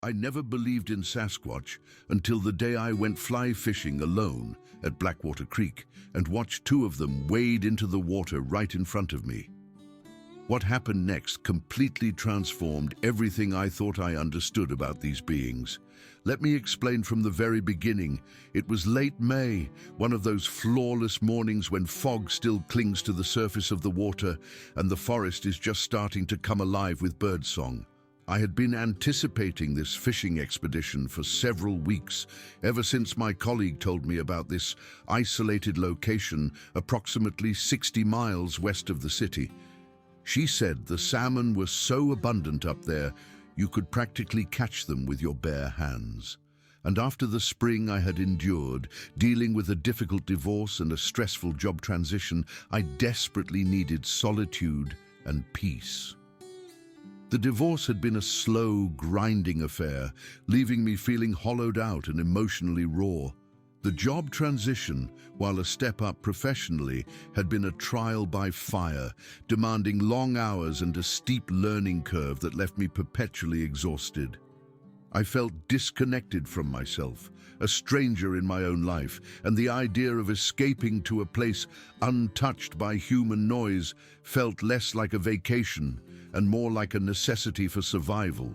I never believed in Sasquatch until the day I went fly fishing alone at Blackwater Creek and watched two of them wade into the water right in front of me. What happened next completely transformed everything I thought I understood about these beings. Let me explain from the very beginning. It was late May, one of those flawless mornings when fog still clings to the surface of the water and the forest is just starting to come alive with birdsong. I had been anticipating this fishing expedition for several weeks, ever since my colleague told me about this isolated location approximately 60 miles west of the city. She said the salmon were so abundant up there, you could practically catch them with your bare hands. And after the spring I had endured, dealing with a difficult divorce and a stressful job transition, I desperately needed solitude and peace. The divorce had been a slow, grinding affair, leaving me feeling hollowed out and emotionally raw. The job transition, while a step up professionally, had been a trial by fire, demanding long hours and a steep learning curve that left me perpetually exhausted. I felt disconnected from myself, a stranger in my own life, and the idea of escaping to a place untouched by human noise felt less like a vacation and more like a necessity for survival.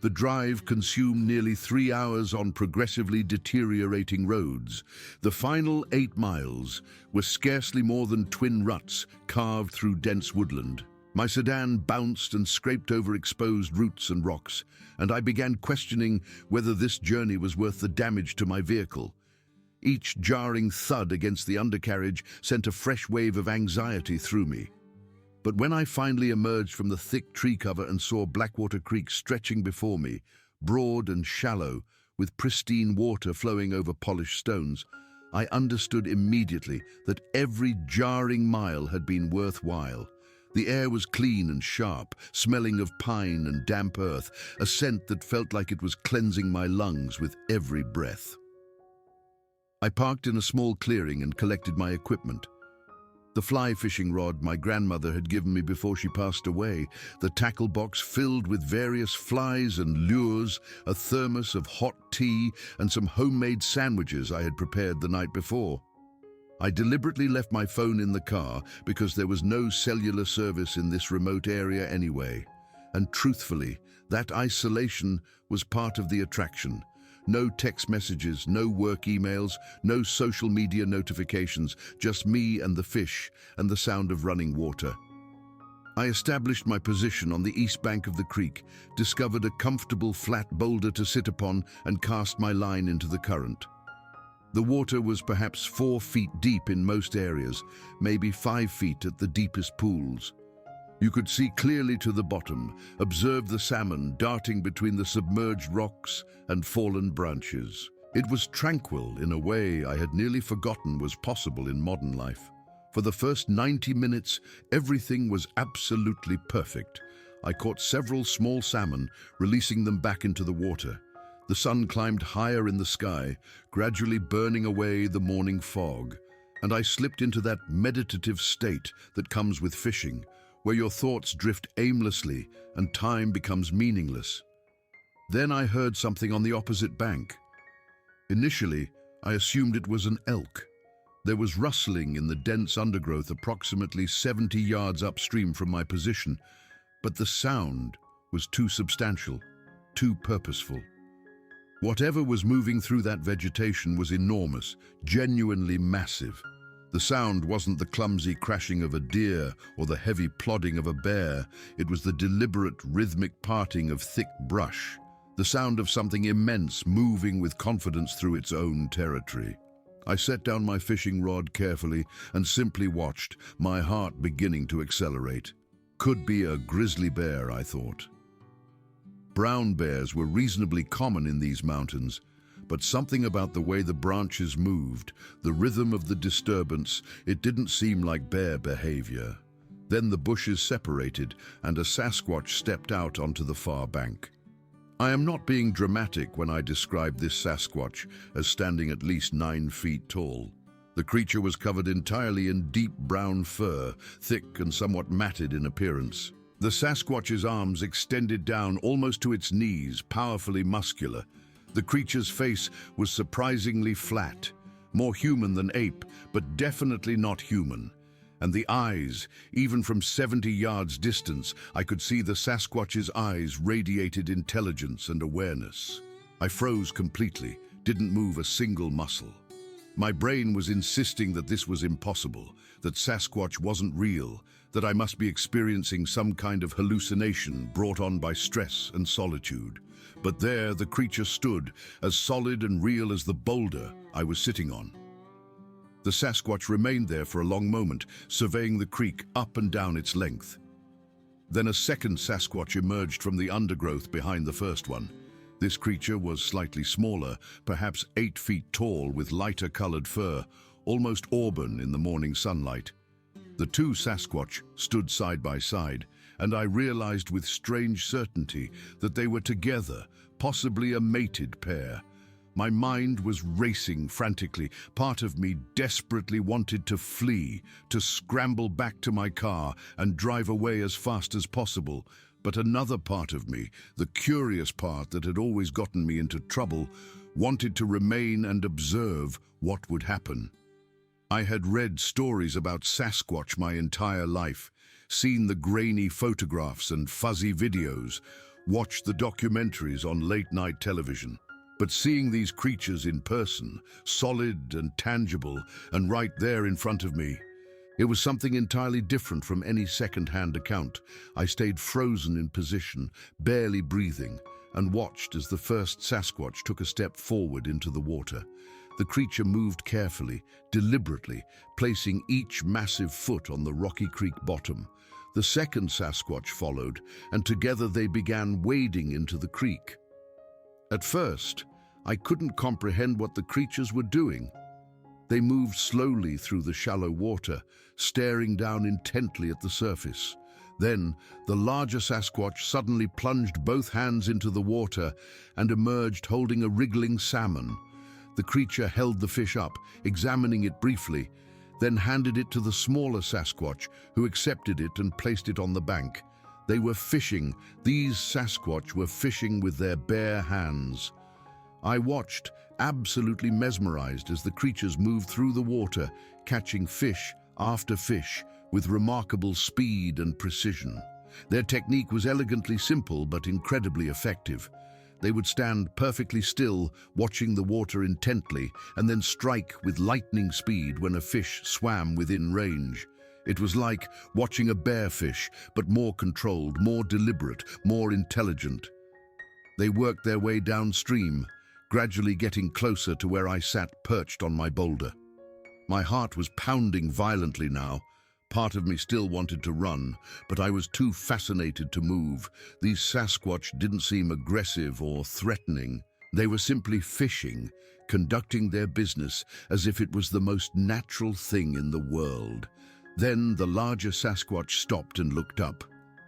The drive consumed nearly 3 hours on progressively deteriorating roads. The final 8 miles were scarcely more than twin ruts carved through dense woodland. My sedan bounced and scraped over exposed roots and rocks, and I began questioning whether this journey was worth the damage to my vehicle. Each jarring thud against the undercarriage sent a fresh wave of anxiety through me. But when I finally emerged from the thick tree cover and saw Blackwater Creek stretching before me, broad and shallow, with pristine water flowing over polished stones, I understood immediately that every jarring mile had been worthwhile. The air was clean and sharp, smelling of pine and damp earth, a scent that felt like it was cleansing my lungs with every breath. I parked in a small clearing and collected my equipment. The fly fishing rod my grandmother had given me before she passed away, the tackle box filled with various flies and lures, a thermos of hot tea, and some homemade sandwiches I had prepared the night before. I deliberately left my phone in the car because there was no cellular service in this remote area anyway. And truthfully, that isolation was part of the attraction. No text messages, no work emails, no social media notifications, just me and the fish and the sound of running water. I established my position on the east bank of the creek, discovered a comfortable flat boulder to sit upon, and cast my line into the current. The water was perhaps 4 feet deep in most areas, maybe 5 feet at the deepest pools. You could see clearly to the bottom, observe the salmon darting between the submerged rocks and fallen branches. It was tranquil in a way I had nearly forgotten was possible in modern life. For the first 90 minutes, everything was absolutely perfect. I caught several small salmon, releasing them back into the water. The sun climbed higher in the sky, gradually burning away the morning fog, and I slipped into that meditative state that comes with fishing, where your thoughts drift aimlessly and time becomes meaningless. Then I heard something on the opposite bank. Initially, I assumed it was an elk. There was rustling in the dense undergrowth approximately 70 yards upstream from my position, but the sound was too substantial, too purposeful. Whatever was moving through that vegetation was enormous, genuinely massive. The sound wasn't the clumsy crashing of a deer or the heavy plodding of a bear. It was the deliberate, rhythmic parting of thick brush, the sound of something immense moving with confidence through its own territory. I set down my fishing rod carefully and simply watched, my heart beginning to accelerate. Could be a grizzly bear, I thought. Brown bears were reasonably common in these mountains, but something about the way the branches moved, the rhythm of the disturbance, it didn't seem like bear behavior. Then the bushes separated and a Sasquatch stepped out onto the far bank. I am not being dramatic when I describe this Sasquatch as standing at least 9 feet tall. The creature was covered entirely in deep brown fur, thick and somewhat matted in appearance. The Sasquatch's arms extended down almost to its knees, powerfully muscular. The creature's face was surprisingly flat, more human than ape, but definitely not human. And the eyes, even from 70 yards distance, I could see the Sasquatch's eyes radiated intelligence and awareness. I froze completely, didn't move a single muscle. My brain was insisting that this was impossible, that Sasquatch wasn't real, that I must be experiencing some kind of hallucination brought on by stress and solitude. But there the creature stood, as solid and real as the boulder I was sitting on. The Sasquatch remained there for a long moment, surveying the creek up and down its length. Then a second Sasquatch emerged from the undergrowth behind the first one. This creature was slightly smaller, perhaps 8 feet tall, with lighter colored fur, almost auburn in the morning sunlight. The two Sasquatch stood side by side, and I realized with strange certainty that they were together, possibly a mated pair. My mind was racing frantically. Part of me desperately wanted to flee, to scramble back to my car and drive away as fast as possible. But another part of me, the curious part that had always gotten me into trouble, wanted to remain and observe what would happen. I had read stories about Sasquatch my entire life, seen the grainy photographs and fuzzy videos, watched the documentaries on late-night television. But seeing these creatures in person, solid and tangible, and right there in front of me, it was something entirely different from any second-hand account. I stayed frozen in position, barely breathing, and watched as the first Sasquatch took a step forward into the water. The creature moved carefully, deliberately, placing each massive foot on the rocky creek bottom. The second Sasquatch followed, and together they began wading into the creek. At first, I couldn't comprehend what the creatures were doing. They moved slowly through the shallow water, staring down intently at the surface. Then, the larger Sasquatch suddenly plunged both hands into the water and emerged holding a wriggling salmon. The creature held the fish up, examining it briefly, then handed it to the smaller Sasquatch, who accepted it and placed it on the bank. They were fishing. These Sasquatch were fishing with their bare hands. I watched, absolutely mesmerized, as the creatures moved through the water, catching fish after fish with remarkable speed and precision. Their technique was elegantly simple but incredibly effective. They would stand perfectly still, watching the water intently, and then strike with lightning speed when a fish swam within range. It was like watching a bear fish, but more controlled, more deliberate, more intelligent. They worked their way downstream, gradually getting closer to where I sat perched on my boulder. My heart was pounding violently now. Part of me still wanted to run, but I was too fascinated to move. These Sasquatch didn't seem aggressive or threatening. They were simply fishing, conducting their business as if it was the most natural thing in the world. Then the larger Sasquatch stopped and looked up.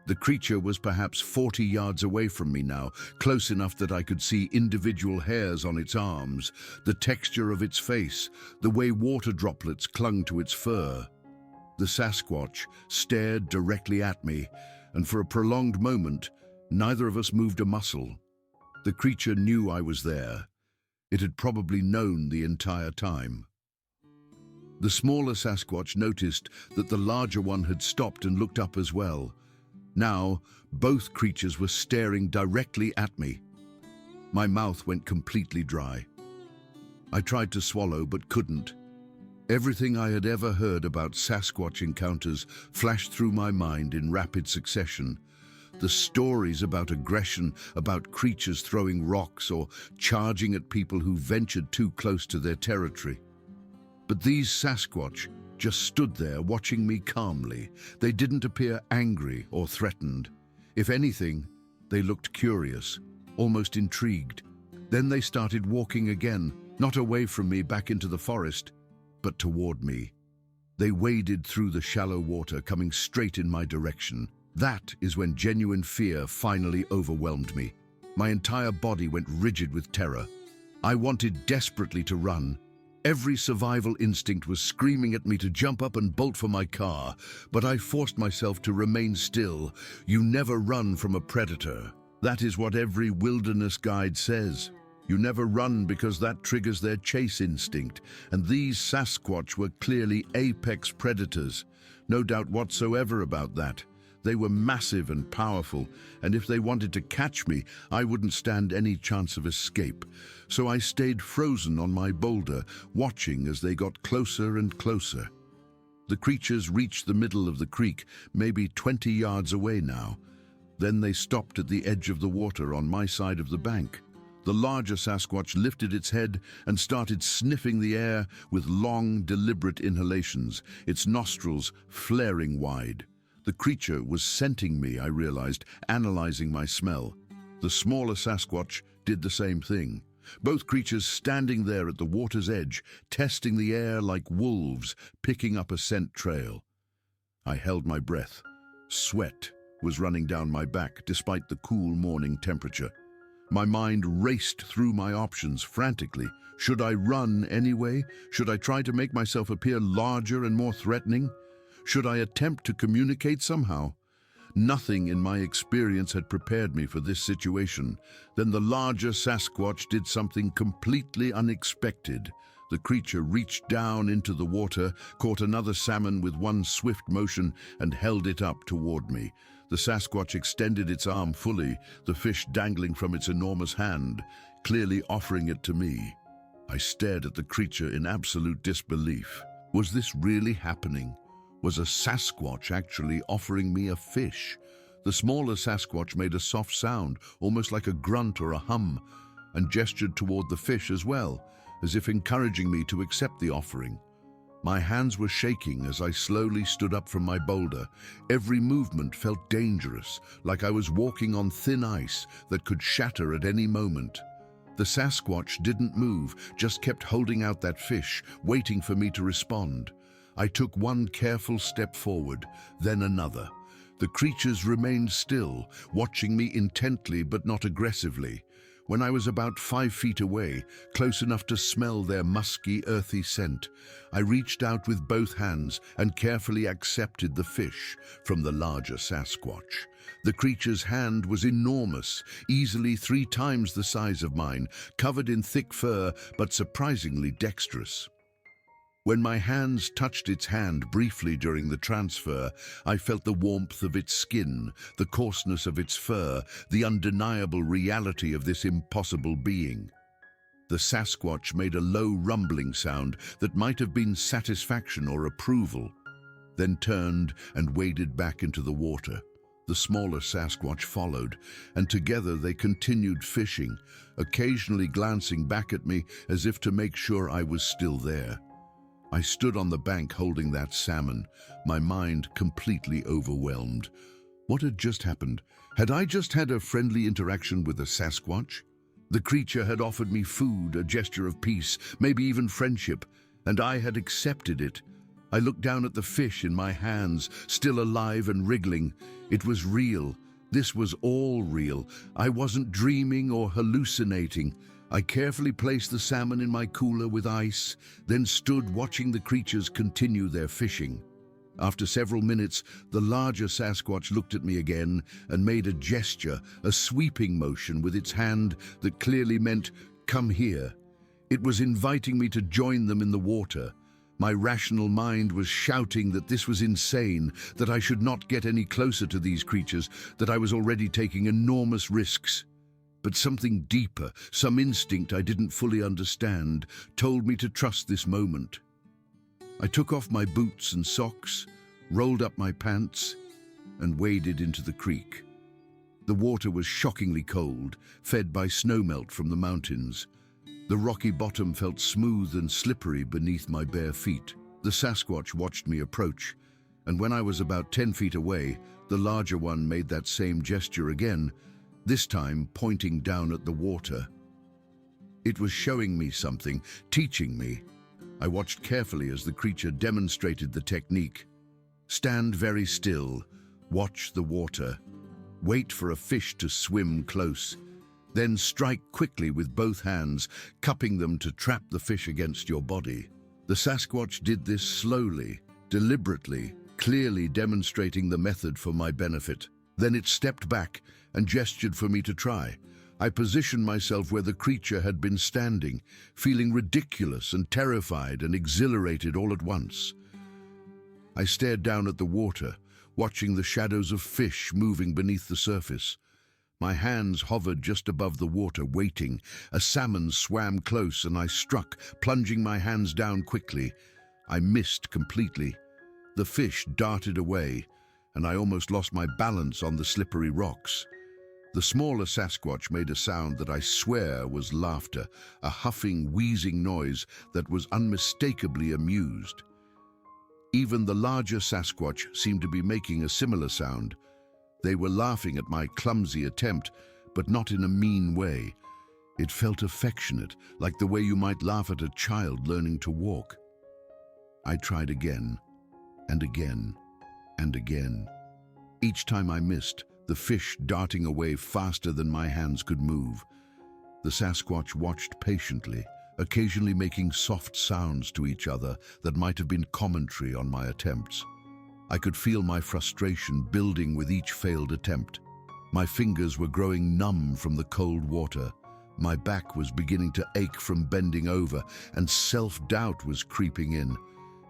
The creature was perhaps 40 yards away from me now, close enough that I could see individual hairs on its arms, the texture of its face, the way water droplets clung to its fur. The Sasquatch stared directly at me, and for a prolonged moment, neither of us moved a muscle. The creature knew I was there. It had probably known the entire time. The smaller Sasquatch noticed that the larger one had stopped and looked up as well. Now, both creatures were staring directly at me. My mouth went completely dry. I tried to swallow but couldn't. Everything I had ever heard about Sasquatch encounters flashed through my mind in rapid succession. The stories about aggression, about creatures throwing rocks or charging at people who ventured too close to their territory. But these Sasquatch just stood there watching me calmly. They didn't appear angry or threatened. If anything, they looked curious, almost intrigued. Then they started walking again, not away from me back into the forest, but toward me. They waded through the shallow water, coming straight in my direction. That is when genuine fear finally overwhelmed me. My entire body went rigid with terror. I wanted desperately to run, Every survival instinct was screaming at me to jump up and bolt for my car, but I forced myself to remain still. You never run from a predator. That is what every wilderness guide says. You never run because that triggers their chase instinct, and these Sasquatch were clearly apex predators. No doubt whatsoever about that. They were massive and powerful, and if they wanted to catch me, I wouldn't stand any chance of escape. So I stayed frozen on my boulder, watching as they got closer and closer. The creatures reached the middle of the creek, maybe 20 yards away now. Then they stopped at the edge of the water on my side of the bank. The larger Sasquatch lifted its head and started sniffing the air with long, deliberate inhalations, its nostrils flaring wide. The creature was scenting me, I realized, analyzing my smell. The smaller Sasquatch did the same thing. Both creatures standing there at the water's edge, testing the air like wolves, picking up a scent trail. I held my breath. Sweat was running down my back despite the cool morning temperature. My mind raced through my options frantically. Should I run anyway? Should I try to make myself appear larger and more threatening? Should I attempt to communicate somehow? Nothing in my experience had prepared me for this situation. Then the larger Sasquatch did something completely unexpected. The creature reached down into the water, caught another salmon with one swift motion, and held it up toward me. The Sasquatch extended its arm fully, the fish dangling from its enormous hand, clearly offering it to me. I stared at the creature in absolute disbelief. Was this really happening? Was a Sasquatch actually offering me a fish? The smaller Sasquatch made a soft sound, almost like a grunt or a hum, and gestured toward the fish as well, as if encouraging me to accept the offering. My hands were shaking as I slowly stood up from my boulder. Every movement felt dangerous, like I was walking on thin ice that could shatter at any moment. The Sasquatch didn't move, just kept holding out that fish, waiting for me to respond. I took one careful step forward, then another. The creatures remained still, watching me intently but not aggressively. When I was about 5 feet away, close enough to smell their musky, earthy scent, I reached out with both hands and carefully accepted the fish from the larger Sasquatch. The creature's hand was enormous, easily 3 times the size of mine, covered in thick fur but surprisingly dexterous. When my hands touched its hand briefly during the transfer, I felt the warmth of its skin, the coarseness of its fur, the undeniable reality of this impossible being. The Sasquatch made a low rumbling sound that might have been satisfaction or approval, then turned and waded back into the water. The smaller Sasquatch followed, and together they continued fishing, occasionally glancing back at me as if to make sure I was still there. I stood on the bank holding that salmon, my mind completely overwhelmed. What had just happened? Had I just had a friendly interaction with a Sasquatch? The creature had offered me food, a gesture of peace, maybe even friendship, and I had accepted it. I looked down at the fish in my hands, still alive and wriggling. It was real. This was all real. I wasn't dreaming or hallucinating. I carefully placed the salmon in my cooler with ice, then stood watching the creatures continue their fishing. After several minutes, the larger Sasquatch looked at me again and made a gesture, a sweeping motion with its hand that clearly meant, "Come here." It was inviting me to join them in the water. My rational mind was shouting that this was insane, that I should not get any closer to these creatures, that I was already taking enormous risks. But something deeper, some instinct I didn't fully understand, told me to trust this moment. I took off my boots and socks, rolled up my pants, and waded into the creek. The water was shockingly cold, fed by snowmelt from the mountains. The rocky bottom felt smooth and slippery beneath my bare feet. The Sasquatch watched me approach, and when I was about 10 feet away, the larger one made that same gesture again, this time pointing down at the water. It was showing me something, teaching me. I watched carefully as the creature demonstrated the technique. Stand very still, watch the water, wait for a fish to swim close, Then strike quickly with both hands, cupping them to trap the fish against your body. The Sasquatch did this slowly, deliberately, clearly demonstrating the method for my benefit. Then it stepped back and gestured for me to try. I positioned myself where the creature had been standing, feeling ridiculous and terrified and exhilarated all at once. I stared down at the water, watching the shadows of fish moving beneath the surface. My hands hovered just above the water, waiting. A salmon swam close and I struck, plunging my hands down quickly. I missed completely. The fish darted away, and I almost lost my balance on the slippery rocks. The smaller Sasquatch made a sound that I swear was laughter, a huffing, wheezing noise that was unmistakably amused. Even the larger Sasquatch seemed to be making a similar sound. They were laughing at my clumsy attempt, but not in a mean way. It felt affectionate, like the way you might laugh at a child learning to walk. I tried again, and again, and again. Each time I missed, the fish darting away faster than my hands could move. The Sasquatch watched patiently, occasionally making soft sounds to each other that might have been commentary on my attempts. I could feel my frustration building with each failed attempt. My fingers were growing numb from the cold water. My back was beginning to ache from bending over, and self-doubt was creeping in.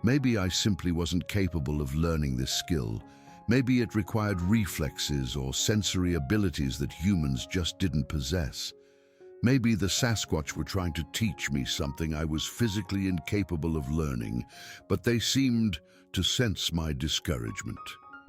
Maybe I simply wasn't capable of learning this skill. Maybe it required reflexes or sensory abilities that humans just didn't possess. Maybe the Sasquatch were trying to teach me something I was physically incapable of learning, but they seemed to sense my discouragement.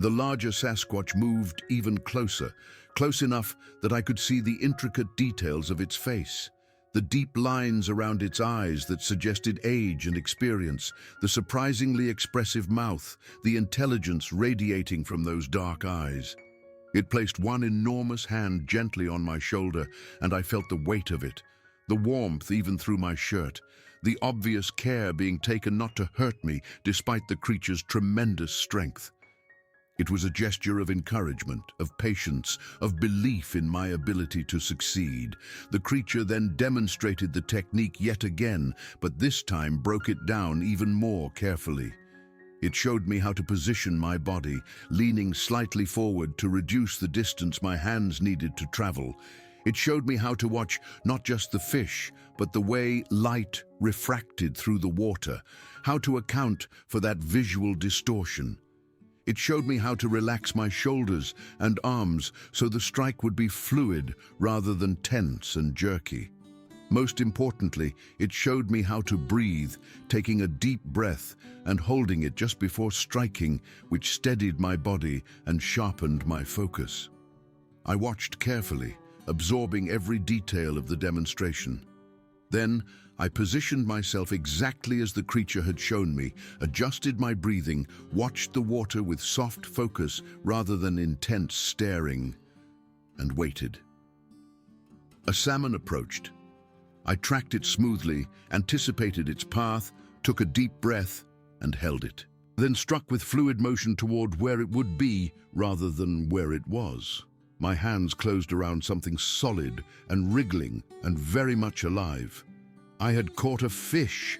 The larger Sasquatch moved even closer, close enough that I could see the intricate details of its face. The deep lines around its eyes that suggested age and experience, the surprisingly expressive mouth, the intelligence radiating from those dark eyes. It placed one enormous hand gently on my shoulder, and I felt the weight of it, the warmth even through my shirt, the obvious care being taken not to hurt me despite the creature's tremendous strength. It was a gesture of encouragement, of patience, of belief in my ability to succeed. The creature then demonstrated the technique yet again, but this time broke it down even more carefully. It showed me how to position my body, leaning slightly forward to reduce the distance my hands needed to travel. It showed me how to watch not just the fish, but the way light refracted through the water, how to account for that visual distortion. It showed me how to relax my shoulders and arms so the strike would be fluid rather than tense and jerky. Most importantly, it showed me how to breathe, taking a deep breath and holding it just before striking, which steadied my body and sharpened my focus. I watched carefully, absorbing every detail of the demonstration. Then, I positioned myself exactly as the creature had shown me, adjusted my breathing, watched the water with soft focus rather than intense staring, and waited. A salmon approached. I tracked it smoothly, anticipated its path, took a deep breath, and held it. Then struck with fluid motion toward where it would be rather than where it was. My hands closed around something solid and wriggling and very much alive. I had caught a fish.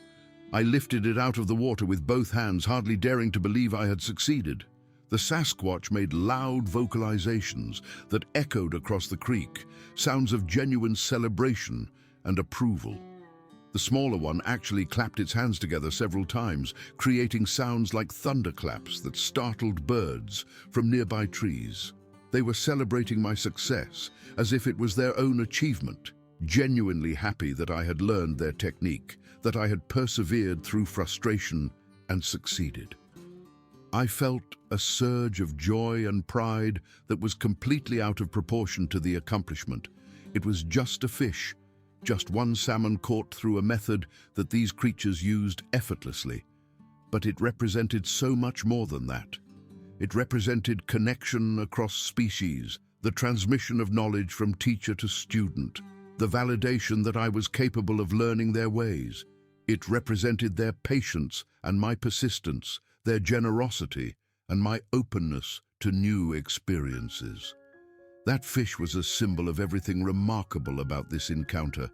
I lifted it out of the water with both hands, hardly daring to believe I had succeeded. The Sasquatch made loud vocalizations that echoed across the creek, sounds of genuine celebration and approval. The smaller one actually clapped its hands together several times, creating sounds like thunderclaps that startled birds from nearby trees. They were celebrating my success as if it was their own achievement, genuinely happy that I had learned their technique, that I had persevered through frustration and succeeded. I felt a surge of joy and pride that was completely out of proportion to the accomplishment. It was just a fish, just one salmon caught through a method that these creatures used effortlessly. But it represented so much more than that. It represented connection across species, the transmission of knowledge from teacher to student, the validation that I was capable of learning their ways. It represented their patience and my persistence, their generosity and my openness to new experiences. That fish was a symbol of everything remarkable about this encounter,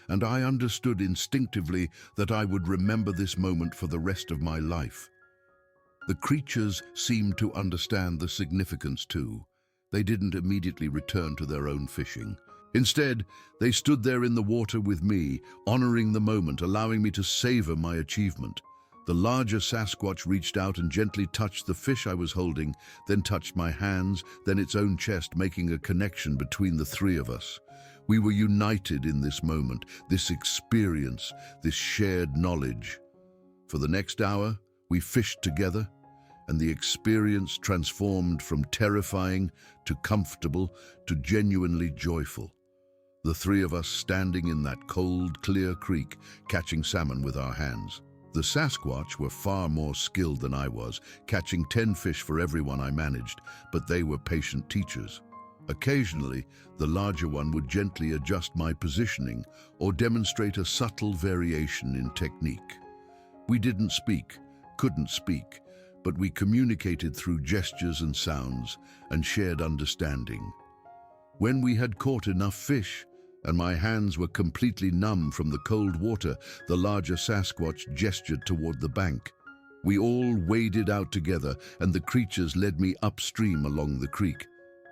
and I understood instinctively that I would remember this moment for the rest of my life. The creatures seemed to understand the significance too. They didn't immediately return to their own fishing. Instead, they stood there in the water with me, honoring the moment, allowing me to savor my achievement. The larger Sasquatch reached out and gently touched the fish I was holding, then touched my hands, then its own chest, making a connection between the three of us. We were united in this moment, this experience, this shared knowledge. For the next hour, we fished together, and the experience transformed from terrifying to comfortable to genuinely joyful. The three of us standing in that cold, clear creek, catching salmon with our hands. The Sasquatch were far more skilled than I was, catching 10 fish for every one I managed, but they were patient teachers. Occasionally, the larger one would gently adjust my positioning or demonstrate a subtle variation in technique. We didn't speak, couldn't speak, but we communicated through gestures and sounds and shared understanding. When we had caught enough fish, and my hands were completely numb from the cold water, the larger Sasquatch gestured toward the bank. We all waded out together, and the creatures led me upstream along the creek.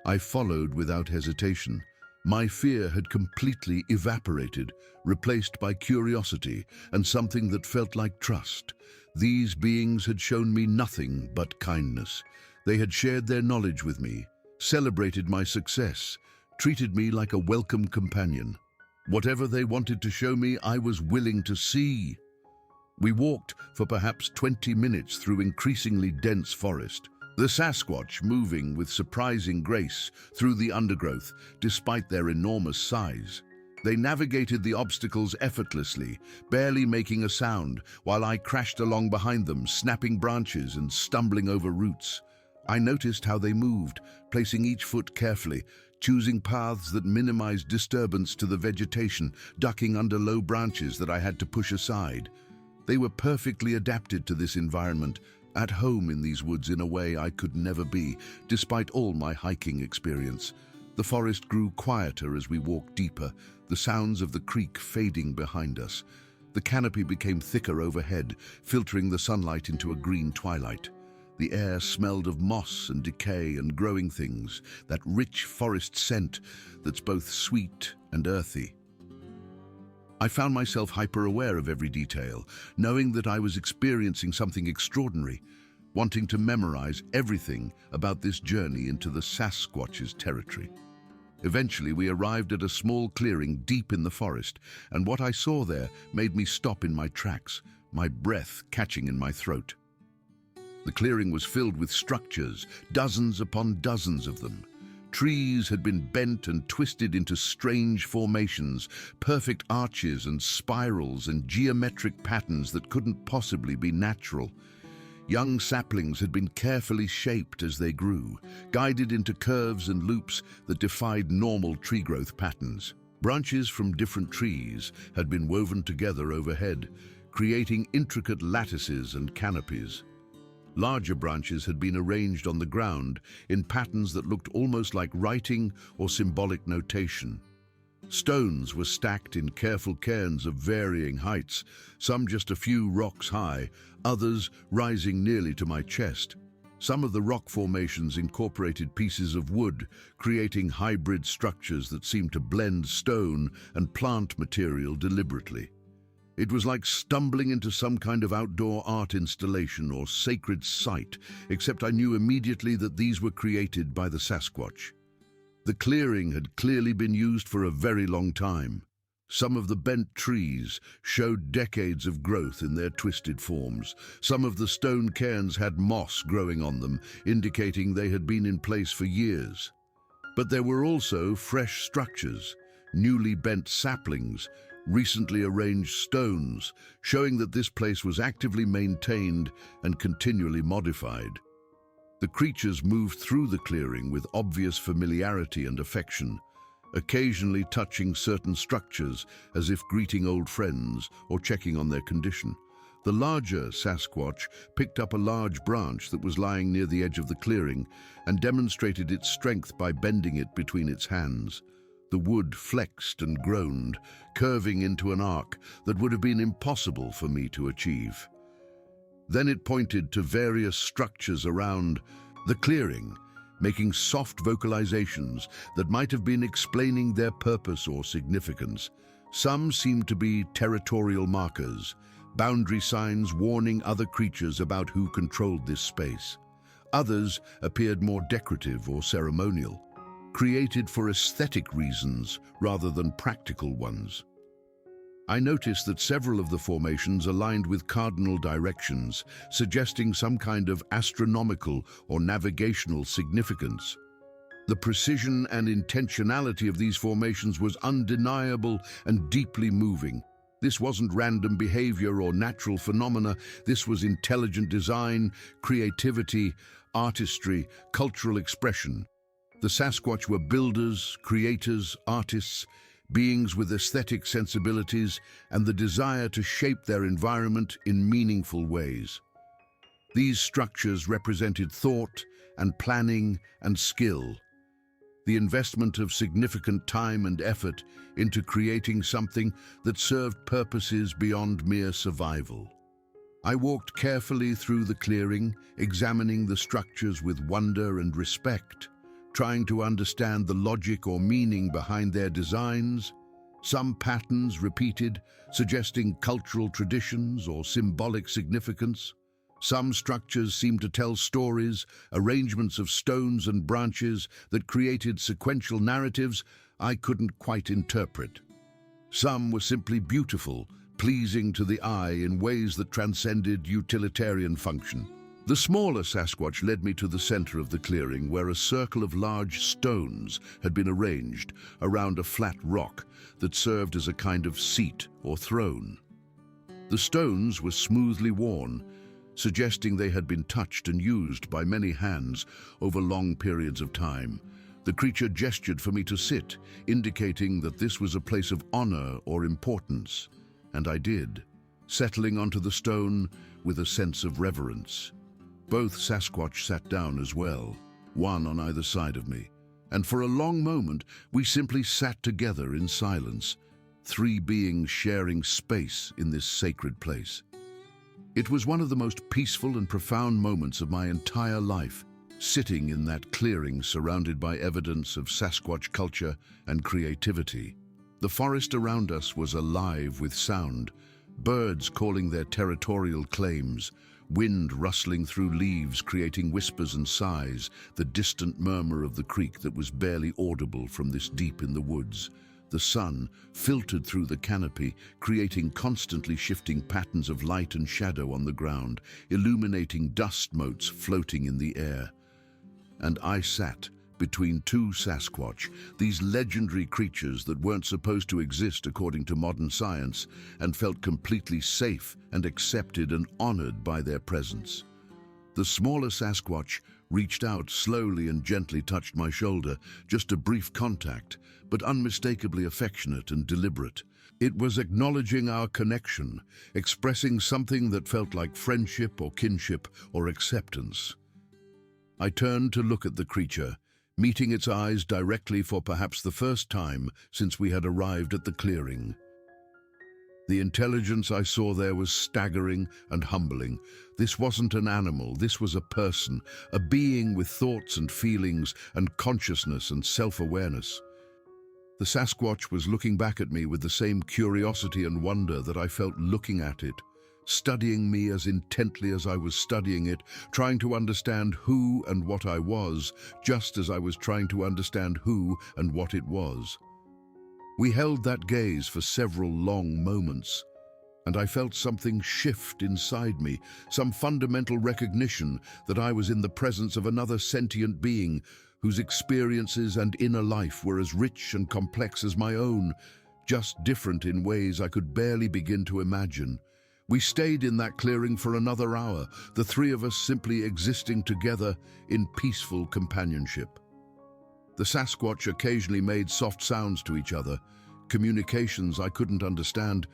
I followed without hesitation. My fear had completely evaporated, replaced by curiosity and something that felt like trust. These beings had shown me nothing but kindness. They had shared their knowledge with me, celebrated my success, treated me like a welcome companion. Whatever they wanted to show me, I was willing to see. We walked for perhaps 20 minutes through increasingly dense forest, the Sasquatch moving with surprising grace through the undergrowth, despite their enormous size. They navigated the obstacles effortlessly, barely making a sound, while I crashed along behind them, snapping branches and stumbling over roots. I noticed how they moved, placing each foot carefully, choosing paths that minimized disturbance to the vegetation, ducking under low branches that I had to push aside. They were perfectly adapted to this environment, at home in these woods in a way I could never be, despite all my hiking experience. The forest grew quieter as we walked deeper, the sounds of the creek fading behind us. The canopy became thicker overhead, filtering the sunlight into a green twilight. The air smelled of moss and decay and growing things, that rich forest scent that's both sweet and earthy. I found myself hyper-aware of every detail, knowing that I was experiencing something extraordinary, wanting to memorize everything about this journey into the Sasquatch's territory. Eventually, we arrived at a small clearing deep in the forest, and what I saw there made me stop in my tracks, my breath catching in my throat. The clearing was filled with structures, dozens upon dozens of them. Trees had been bent and twisted into strange formations, perfect arches and spirals and geometric patterns that couldn't possibly be natural. Young saplings had been carefully shaped as they grew, guided into curves and loops that defied normal tree growth patterns. Branches from different trees had been woven together overhead, creating intricate lattices and canopies. Larger branches had been arranged on the ground in patterns that looked almost like writing or symbolic notation. Stones were stacked in careful cairns of varying heights, some just a few rocks high, others rising nearly to my chest. Some of the rock formations incorporated pieces of wood, creating hybrid structures that seemed to blend stone and plant material deliberately. It was like stumbling into some kind of outdoor art installation or sacred site, except I knew immediately that these were created by the Sasquatch. The clearing had clearly been used for a very long time. Some of the bent trees showed decades of growth in their twisted forms. Some of the stone cairns had moss growing on them, indicating they had been in place for years. But there were also fresh structures, newly bent saplings, recently arranged stones, showing that this place was actively maintained and continually modified. The creatures moved through the clearing with obvious familiarity and affection, occasionally touching certain structures as if greeting old friends or checking on their condition. The larger Sasquatch picked up a large branch that was lying near the edge of the clearing and demonstrated its strength by bending it between its hands. The wood flexed and groaned, curving into an arc that would have been impossible for me to achieve. Then it pointed to various structures around the clearing, making soft vocalizations that might have been explaining their purpose or significance. Some seemed to be territorial markers, boundary signs warning other creatures about who controlled this space. Others appeared more decorative or ceremonial, created for aesthetic reasons rather than practical ones. I noticed that several of the formations aligned with cardinal directions, suggesting some kind of astronomical or navigational significance. The precision and intentionality of these formations was undeniable and deeply moving. This wasn't random behavior or natural phenomena. This was intelligent design, creativity, artistry, cultural expression. The Sasquatch were builders, creators, artists, beings with aesthetic sensibilities and the desire to shape their environment in meaningful ways. These structures represented thought and planning and skill, the investment of significant time and effort into creating something that served purposes beyond mere survival. I walked carefully through the clearing, examining the structures with wonder and respect, trying to understand the logic or meaning behind their designs. Some patterns repeated, suggesting cultural traditions or symbolic significance. Some structures seemed to tell stories, arrangements of stones and branches that created sequential narratives I couldn't quite interpret. Some were simply beautiful, pleasing to the eye in ways that transcended utilitarian function. The smaller Sasquatch led me to the center of the clearing, where a circle of large stones had been arranged around a flat rock that served as a kind of seat or throne. The stones were smoothly worn, suggesting they had been touched and used by many hands over long periods of time. The creature gestured for me to sit, indicating that this was a place of honor or importance, and I did, settling onto the stone with a sense of reverence. Both Sasquatch sat down as well, one on either side of me, and for a long moment we simply sat together in silence, three beings sharing space in this sacred place. It was one of the most peaceful and profound moments of my entire life, sitting in that clearing surrounded by evidence of Sasquatch culture and creativity. The forest around us was alive with sound, birds calling their territorial claims, wind rustling through leaves creating whispers and sighs, the distant murmur of the creek that was barely audible from this deep in the woods. The sun filtered through the canopy, creating constantly shifting patterns of light and shadow on the ground, illuminating dust motes floating in the air. And I sat between two Sasquatch, these legendary creatures that weren't supposed to exist according to modern science, and felt completely safe and accepted and honored by their presence. The smaller Sasquatch reached out slowly and gently touched my shoulder, just a brief contact, but unmistakably affectionate and deliberate. It was acknowledging our connection, expressing something that felt like friendship or kinship or acceptance. I turned to look at the creature, meeting its eyes directly for perhaps the first time since we had arrived at the clearing. The intelligence I saw there was staggering and humbling. This wasn't an animal, this was a person, a being with thoughts and feelings and consciousness and self-awareness. The Sasquatch was looking back at me with the same curiosity and wonder that I felt looking at it, studying me as intently as I was studying it, trying to understand who and what I was, just as I was trying to understand who and what it was. We held that gaze for several long moments, and I felt something shift inside me, some fundamental recognition that I was in the presence of another sentient being whose experiences and inner life were as rich and complex as my own, just different in ways I could barely begin to imagine. We stayed in that clearing for another hour, the three of us simply existing together in peaceful companionship. The Sasquatch occasionally made soft sounds to each other, communications I couldn't understand,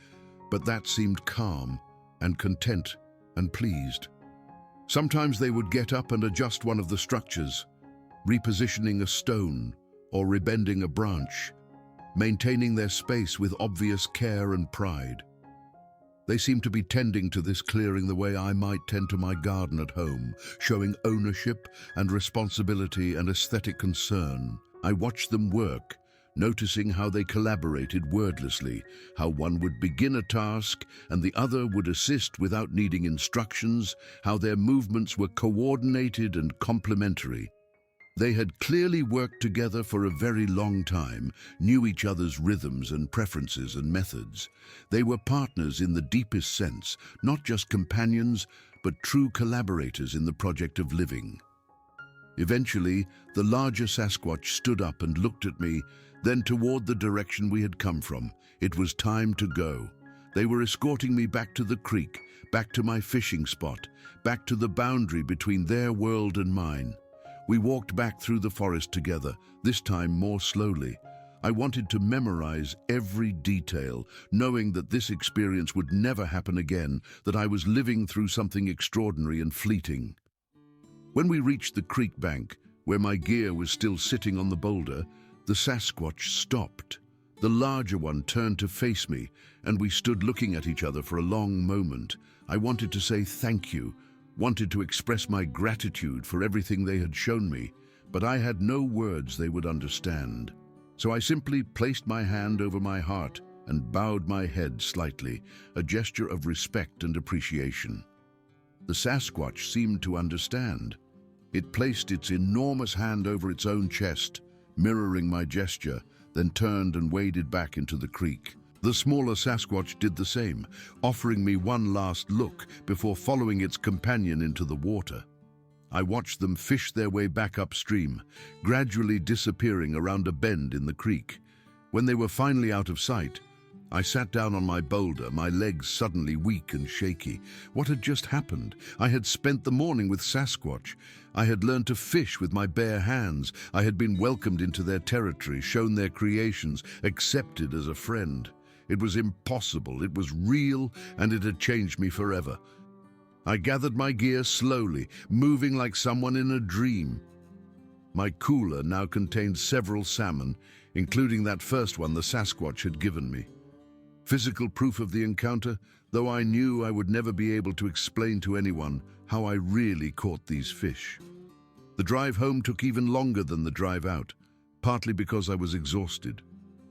but that seemed calm, and content and pleased. Sometimes they would get up and adjust one of the structures, repositioning a stone or rebending a branch, maintaining their space with obvious care and pride. They seemed to be tending to this clearing the way I might tend to my garden at home, showing ownership and responsibility and aesthetic concern. I watched them work, noticing how they collaborated wordlessly, how one would begin a task and the other would assist without needing instructions, how their movements were coordinated and complementary. They had clearly worked together for a very long time, knew each other's rhythms and preferences and methods. They were partners in the deepest sense, not just companions, but true collaborators in the project of living. Eventually, the larger Sasquatch stood up and looked at me, then toward the direction we had come from. It was time to go. They were escorting me back to the creek, back to my fishing spot, back to the boundary between their world and mine. We walked back through the forest together, this time more slowly. I wanted to memorize every detail, knowing that this experience would never happen again, that I was living through something extraordinary and fleeting. When we reached the creek bank, where my gear was still sitting on the boulder, the Sasquatch stopped. The larger one turned to face me, and we stood looking at each other for a long moment. I wanted to say thank you, wanted to express my gratitude for everything they had shown me, but I had no words they would understand. So I simply placed my hand over my heart and bowed my head slightly, a gesture of respect and appreciation. The Sasquatch seemed to understand. It placed its enormous hand over its own chest, mirroring my gesture, then turned and waded back into the creek. The smaller Sasquatch did the same, offering me one last look before following its companion into the water. I watched them fish their way back upstream, gradually disappearing around a bend in the creek. When they were finally out of sight, I sat down on my boulder, my legs suddenly weak and shaky. What had just happened? I had spent the morning with Sasquatch. I had learned to fish with my bare hands. I had been welcomed into their territory, shown their creations, accepted as a friend. It was impossible, it was real, and it had changed me forever. I gathered my gear slowly, moving like someone in a dream. My cooler now contained several salmon, including that first one the Sasquatch had given me. Physical proof of the encounter, though I knew I would never be able to explain to anyone how I really caught these fish. The drive home took even longer than the drive out, partly because I was exhausted,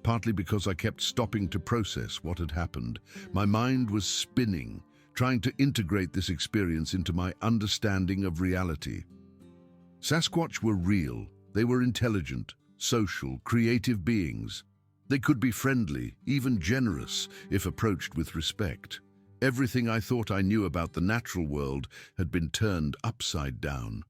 partly because I kept stopping to process what had happened. My mind was spinning, trying to integrate this experience into my understanding of reality. Sasquatch were real. They were intelligent, social, creative beings. They could be friendly, even generous, if approached with respect. Everything I thought I knew about the natural world had been turned upside down.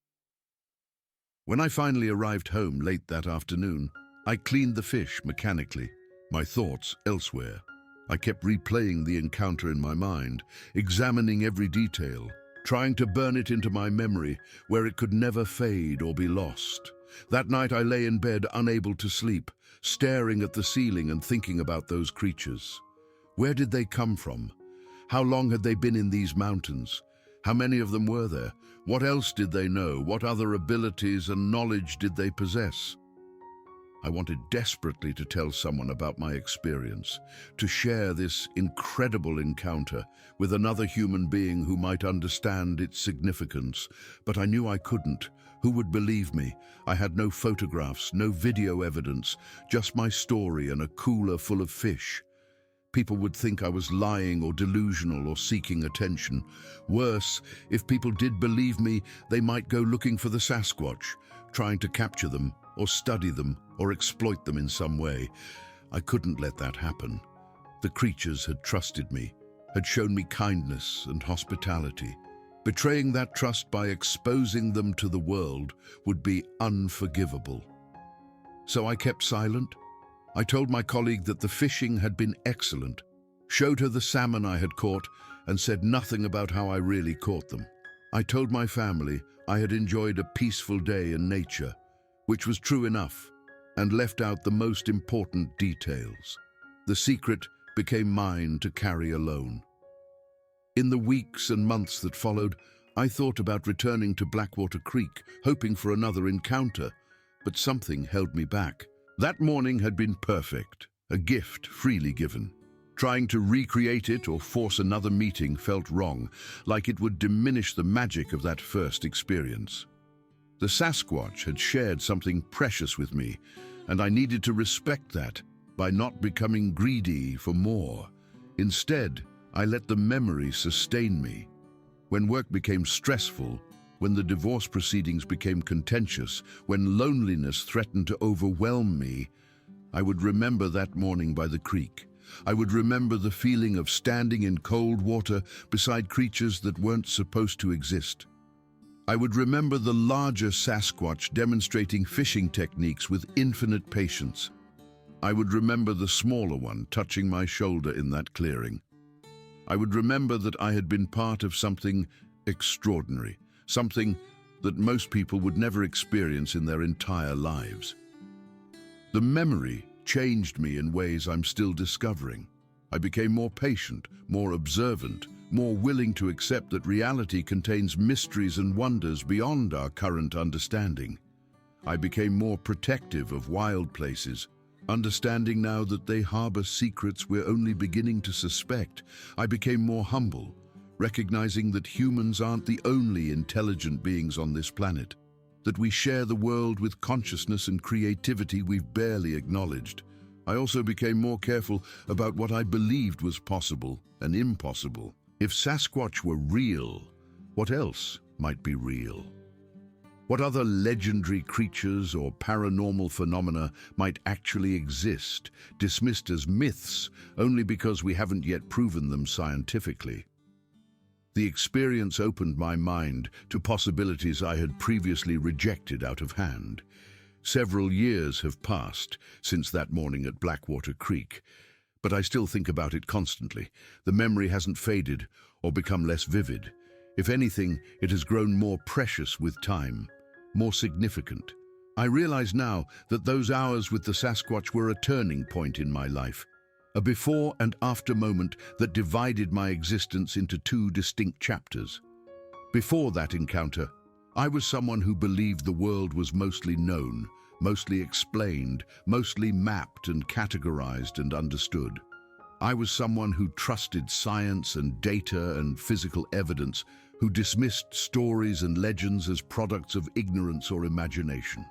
When I finally arrived home late that afternoon, I cleaned the fish mechanically, my thoughts elsewhere. I kept replaying the encounter in my mind, examining every detail, trying to burn it into my memory where it could never fade or be lost. That night I lay in bed unable to sleep, staring at the ceiling and thinking about those creatures. Where did they come from? How long had they been in these mountains? How many of them were there? What else did they know? What other abilities and knowledge did they possess? I wanted desperately to tell someone about my experience, to share this incredible encounter with another human being who might understand its significance, but I knew I couldn't. Who would believe me? I had no photographs, no video evidence, just my story and a cooler full of fish. People would think I was lying or delusional or seeking attention. Worse, if people did believe me, they might go looking for the Sasquatch, trying to capture them or study them or exploit them in some way. I couldn't let that happen. The creatures had trusted me, had shown me kindness and hospitality. Betraying that trust by exposing them to the world would be unforgivable. So I kept silent. I told my colleague that the fishing had been excellent, showed her the salmon I had caught, and said nothing about how I really caught them. I told my family I had enjoyed a peaceful day in nature, which was true enough, and left out the most important details. The secret became mine to carry alone. In the weeks and months that followed, I thought about returning to Blackwater Creek, hoping for another encounter, but something held me back. That morning had been perfect, a gift freely given. Trying to recreate it or force another meeting felt wrong, like it would diminish the magic of that first experience. The Sasquatch had shared something precious with me, and I needed to respect that by not becoming greedy for more. Instead, I let the memory sustain me. When work became stressful, when the divorce proceedings became contentious, when loneliness threatened to overwhelm me, I would remember that morning by the creek. I would remember the feeling of standing in cold water beside creatures that weren't supposed to exist. I would remember the larger Sasquatch demonstrating fishing techniques with infinite patience. I would remember the smaller one touching my shoulder in that clearing. I would remember that I had been part of something extraordinary, something that most people would never experience in their entire lives. The memory changed me in ways I'm still discovering. I became more patient, more observant, more willing to accept that reality contains mysteries and wonders beyond our current understanding. I became more protective of wild places, understanding now that they harbor secrets we're only beginning to suspect. I became more humble, recognizing that humans aren't the only intelligent beings on this planet, that we share the world with consciousness and creativity we've barely acknowledged. I also became more careful about what I believed was possible and impossible. If Sasquatch were real, what else might be real? What other legendary creatures or paranormal phenomena might actually exist, dismissed as myths only because we haven't yet proven them scientifically? The experience opened my mind to possibilities I had previously rejected out of hand. Several years have passed since that morning at Blackwater Creek, but I still think about it constantly. The memory hasn't faded or become less vivid. If anything, it has grown more precious with time, more significant. I realize now that those hours with the Sasquatch were a turning point in my life, a before and after moment that divided my existence into two distinct chapters. Before that encounter, I was someone who believed the world was mostly known, mostly explained, mostly mapped and categorized and understood. I was someone who trusted science and data and physical evidence, who dismissed stories and legends as products of ignorance or imagination.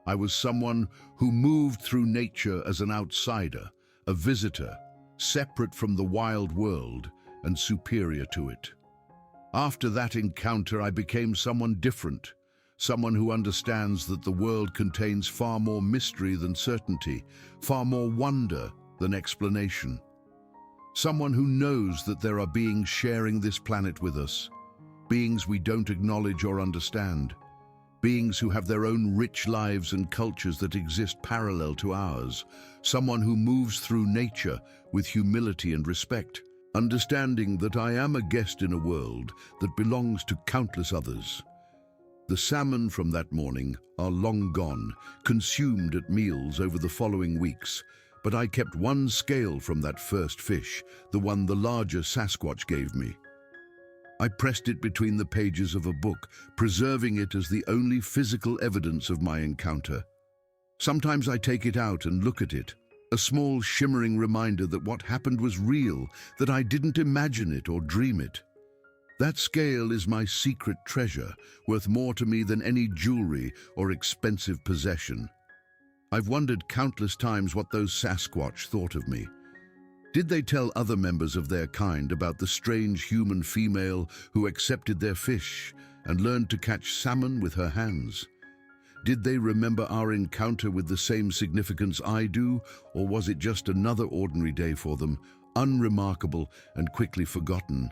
I was someone who moved through nature as an outsider, a visitor, separate from the wild world and superior to it. After that encounter, I became someone different, someone who understands that the world contains far more mystery than certainty, far more wonder than explanation. Someone who knows that there are beings sharing this planet with us, beings we don't acknowledge or understand, beings who have their own rich lives and cultures that exist parallel to ours, someone who moves through nature with humility and respect, understanding that I am a guest in a world that belongs to countless others. The salmon from that morning are long gone, consumed at meals over the following weeks, but I kept one scale from that first fish, the one the larger Sasquatch gave me. I pressed it between the pages of a book, preserving it as the only physical evidence of my encounter. Sometimes I take it out and look at it, a small shimmering reminder that what happened was real, that I didn't imagine it or dream it. That scale is my secret treasure, worth more to me than any jewelry or expensive possession. I've wondered countless times what those Sasquatch thought of me. Did they tell other members of their kind about the strange human female who accepted their fish and learned to catch salmon with her hands? Did they remember our encounter with the same significance I do, or was it just another ordinary day for them, unremarkable and quickly forgotten?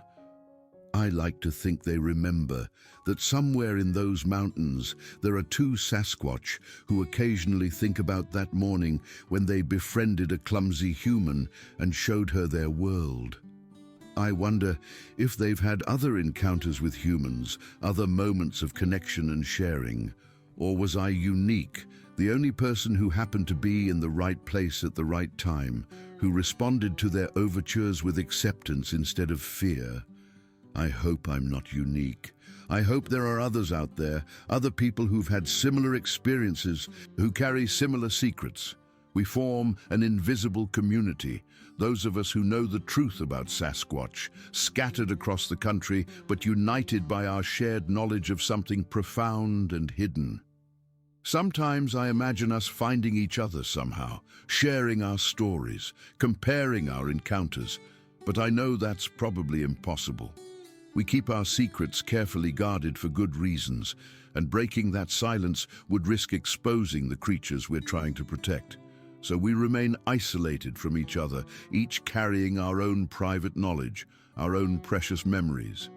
I like to think they remember that somewhere in those mountains there are two Sasquatch who occasionally think about that morning when they befriended a clumsy human and showed her their world. I wonder if they've had other encounters with humans, other moments of connection and sharing. Or was I unique, the only person who happened to be in the right place at the right time, who responded to their overtures with acceptance instead of fear? I hope I'm not unique. I hope there are others out there, other people who've had similar experiences, who carry similar secrets. We form an invisible community, those of us who know the truth about Sasquatch, scattered across the country, but united by our shared knowledge of something profound and hidden. Sometimes I imagine us finding each other somehow, sharing our stories, comparing our encounters, but I know that's probably impossible. We keep our secrets carefully guarded for good reasons, and breaking that silence would risk exposing the creatures we're trying to protect. So we remain isolated from each other, each carrying our own private knowledge, our own precious memories.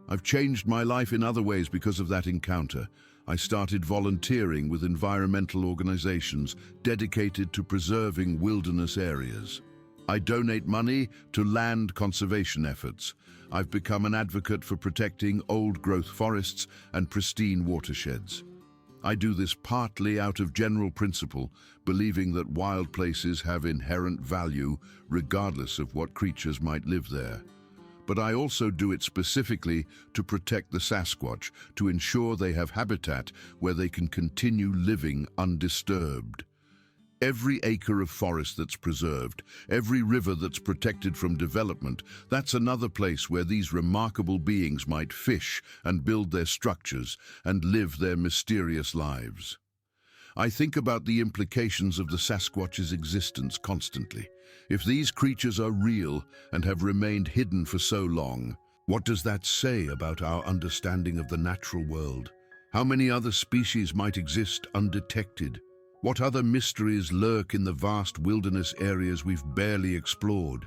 I've changed my life in other ways because of that encounter. I started volunteering with environmental organizations dedicated to preserving wilderness areas. I donate money to land conservation efforts. I've become an advocate for protecting old-growth forests and pristine watersheds. I do this partly out of general principle, believing that wild places have inherent value regardless of what creatures might live there. But I also do it specifically to protect the Sasquatch, to ensure they have habitat where they can continue living undisturbed. Every acre of forest that's preserved, every river that's protected from development, that's another place where these remarkable beings might fish and build their structures and live their mysterious lives. I think about the implications of the Sasquatch's existence constantly. If these creatures are real and have remained hidden for so long, what does that say about our understanding of the natural world? How many other species might exist undetected? What other mysteries lurk in the vast wilderness areas we've barely explored?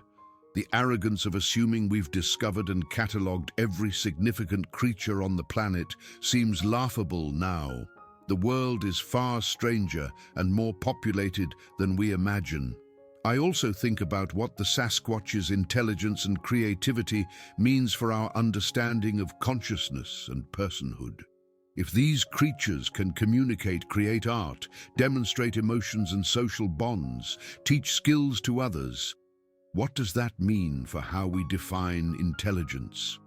The arrogance of assuming we've discovered and catalogued every significant creature on the planet seems laughable now. The world is far stranger and more populated than we imagine. I also think about what the Sasquatch's intelligence and creativity means for our understanding of consciousness and personhood. If these creatures can communicate, create art, demonstrate emotions and social bonds, teach skills to others, what does that mean for how we define intelligence?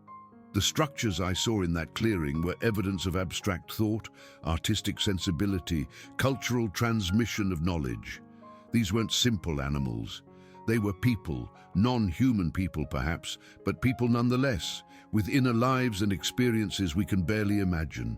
The structures I saw in that clearing were evidence of abstract thought, artistic sensibility, cultural transmission of knowledge. These weren't simple animals. They were people, non-human people perhaps, but people nonetheless, with inner lives and experiences we can barely imagine.